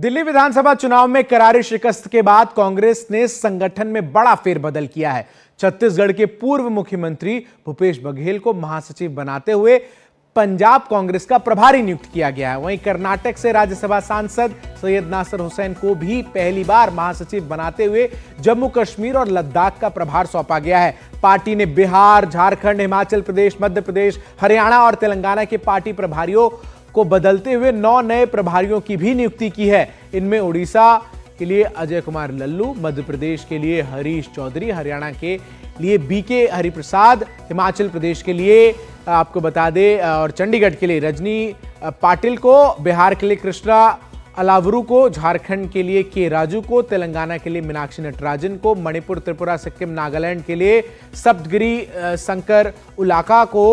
दिल्ली विधानसभा चुनाव में करारी शिकस्त के बाद कांग्रेस ने संगठन में बड़ा फेरबदल किया है। छत्तीसगढ़ के पूर्व मुख्यमंत्री भूपेश बघेल को महासचिव बनाते हुए पंजाब कांग्रेस का प्रभारी नियुक्त किया गया है। वहीं कर्नाटक से राज्यसभा सांसद सैयद नासिर हुसैन को भी पहली बार महासचिव बनाते हुए जम्मू कश्मीर और लद्दाख का प्रभार सौंपा गया है। पार्टी ने बिहार, झारखंड, हिमाचल प्रदेश, मध्य प्रदेश, हरियाणा और तेलंगाना के पार्टी प्रभारियों को बदलते हुए 9 नए प्रभारियों की भी नियुक्ति की है। इनमें उड़ीसा के लिए अजय कुमार लल्लू, मध्य प्रदेश के लिए हरीश चौधरी, हरियाणा के लिए बीके हरिप्रसाद, हिमाचल प्रदेश के लिए आपको बता दें और चंडीगढ़ के लिए रजनी पाटिल को, बिहार के लिए कृष्णा अलावरू को, झारखंड के लिए के राजू को, तेलंगाना के लिए मीनाक्षी नटराजन को, मणिपुर, त्रिपुरा, सिक्किम, नागालैंड के लिए सप्तगिरी शंकर उलाका को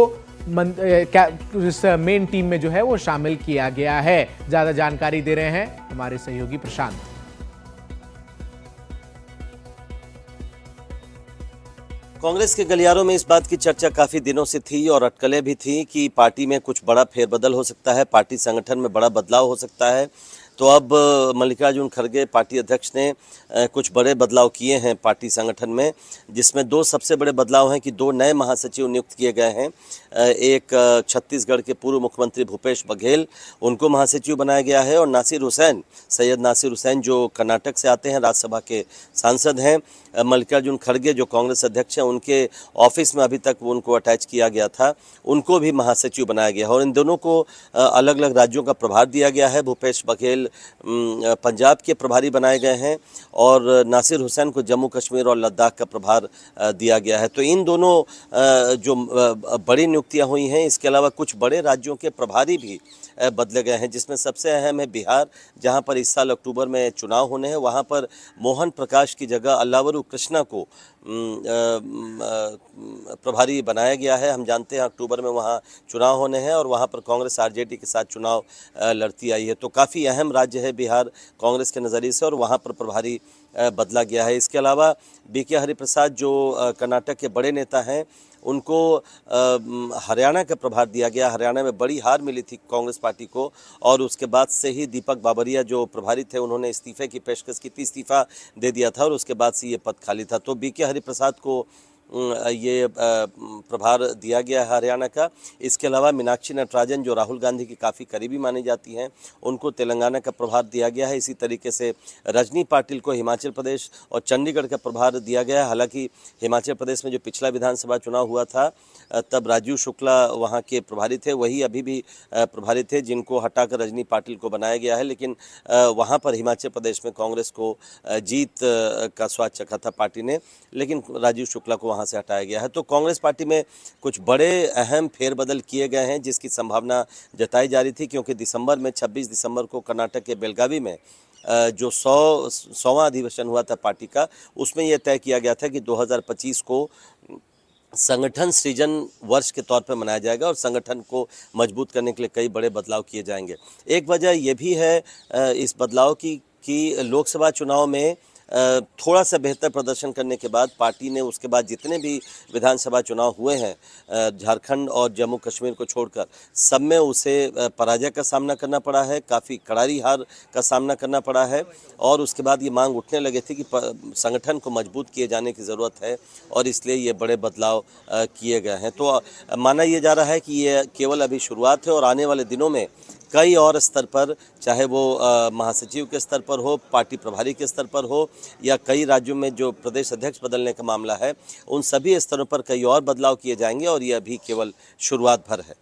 इस मेन टीम में जो है वो शामिल किया गया है। ज्यादा जानकारी दे रहे हैं हमारे सहयोगी प्रशांत। कांग्रेस के गलियारों में इस बात की चर्चा काफी दिनों से थी और अटकलें भी थी कि पार्टी में कुछ बड़ा फेरबदल हो सकता है, पार्टी संगठन में बड़ा बदलाव हो सकता है। तो अब मल्लिकार्जुन खड़गे पार्टी अध्यक्ष ने कुछ बड़े बदलाव किए हैं पार्टी संगठन में, जिसमें 2 सबसे बड़े बदलाव हैं कि 2 नए महासचिव नियुक्त किए गए हैं। एक छत्तीसगढ़ के पूर्व मुख्यमंत्री भूपेश बघेल, उनको महासचिव बनाया गया है, और नासिर हुसैन, सैयद नासिर हुसैन जो कर्नाटक से आते हैं, राज्यसभा के सांसद हैं। मल्लिकार्जुन खड़गे जो कांग्रेस अध्यक्ष हैं, उनके ऑफिस में अभी तक उनको अटैच किया गया था, उनको भी महासचिव बनाया गया है और इन दोनों को अलग अलग राज्यों का प्रभार दिया गया है। भूपेश बघेल पंजाब के प्रभारी बनाए गए हैं और नासिर हुसैन को जम्मू कश्मीर और लद्दाख का प्रभार दिया गया है। तो इन दोनों जो बड़ी नियुक्तियां हुई हैं, इसके अलावा कुछ बड़े राज्यों के प्रभारी भी बदले गए हैं, जिसमें सबसे अहम है बिहार, जहां पर इस साल अक्टूबर में चुनाव होने हैं। वहां पर मोहन प्रकाश की जगह अल्लावरू कृष्णा को प्रभारी बनाया गया है। हम जानते हैं अक्टूबर में वहां चुनाव होने हैं और वहां पर कांग्रेस आरजेडी के साथ चुनाव लड़ती आई है। तो काफ़ी अहम राज्य है बिहार कांग्रेस के नज़रिए से, और वहां पर प्रभारी बदला गया है। इसके अलावा बीके हरिप्रसाद जो कर्नाटक के बड़े नेता हैं, उनको हरियाणा का प्रभार दिया गया। हरियाणा में बड़ी हार मिली थी कांग्रेस पार्टी को और उसके बाद से ही दीपक बाबरिया जो प्रभारी थे, उन्होंने इस्तीफे की पेशकश की थी, इस्तीफा दे दिया था और उसके बाद से ये पद खाली था। तो बीके हरिप्रसाद को ये प्रभार दिया गया है हरियाणा का। इसके अलावा मीनाक्षी नटराजन जो राहुल गांधी की काफ़ी करीबी मानी जाती हैं, उनको तेलंगाना का प्रभार दिया गया है। इसी तरीके से रजनी पाटिल को हिमाचल प्रदेश और चंडीगढ़ का प्रभार दिया गया है। हालांकि हिमाचल प्रदेश में जो पिछला विधानसभा चुनाव हुआ था, तब राजीव शुक्ला वहाँ के प्रभारी थे, वही अभी भी प्रभारी थे, जिनको हटाकर रजनी पाटिल को बनाया गया है। लेकिन वहाँ पर हिमाचल प्रदेश में कांग्रेस को जीत का स्वाद चखा था पार्टी ने, लेकिन राजीव शुक्ला को वहाँ से हटाया गया है। तो कांग्रेस पार्टी में कुछ बड़े अहम फेरबदल किए गए हैं, जिसकी संभावना जताई जा रही थी, क्योंकि दिसंबर में 26 दिसंबर को कर्नाटक के बेलगावी में जो 100वां अधिवेशन हुआ था पार्टी का, उसमें यह तय किया गया था कि 2025 को संगठन सृजन वर्ष के तौर पर मनाया जाएगा और संगठन को मजबूत करने के लिए कई बड़े बदलाव किए जाएंगे। एक वजह यह भी है इस बदलाव की कि लोकसभा चुनाव में थोड़ा सा बेहतर प्रदर्शन करने के बाद पार्टी ने उसके बाद जितने भी विधानसभा चुनाव हुए हैं झारखंड और जम्मू कश्मीर को छोड़कर, सब में उसे पराजय का सामना करना पड़ा है, काफ़ी कड़ारी हार का सामना करना पड़ा है। और उसके बाद ये मांग उठने लगे थे कि संगठन को मजबूत किए जाने की ज़रूरत है और इसलिए ये बड़े बदलाव किए गए हैं। तो माना यह जा रहा है कि ये केवल अभी शुरुआत है और आने वाले दिनों में कई और स्तर पर, चाहे वो महासचिव के स्तर पर हो, पार्टी प्रभारी के स्तर पर हो, या कई राज्यों में जो प्रदेश अध्यक्ष बदलने का मामला है, उन सभी स्तरों पर कई और बदलाव किए जाएंगे और ये अभी केवल शुरुआत भर है।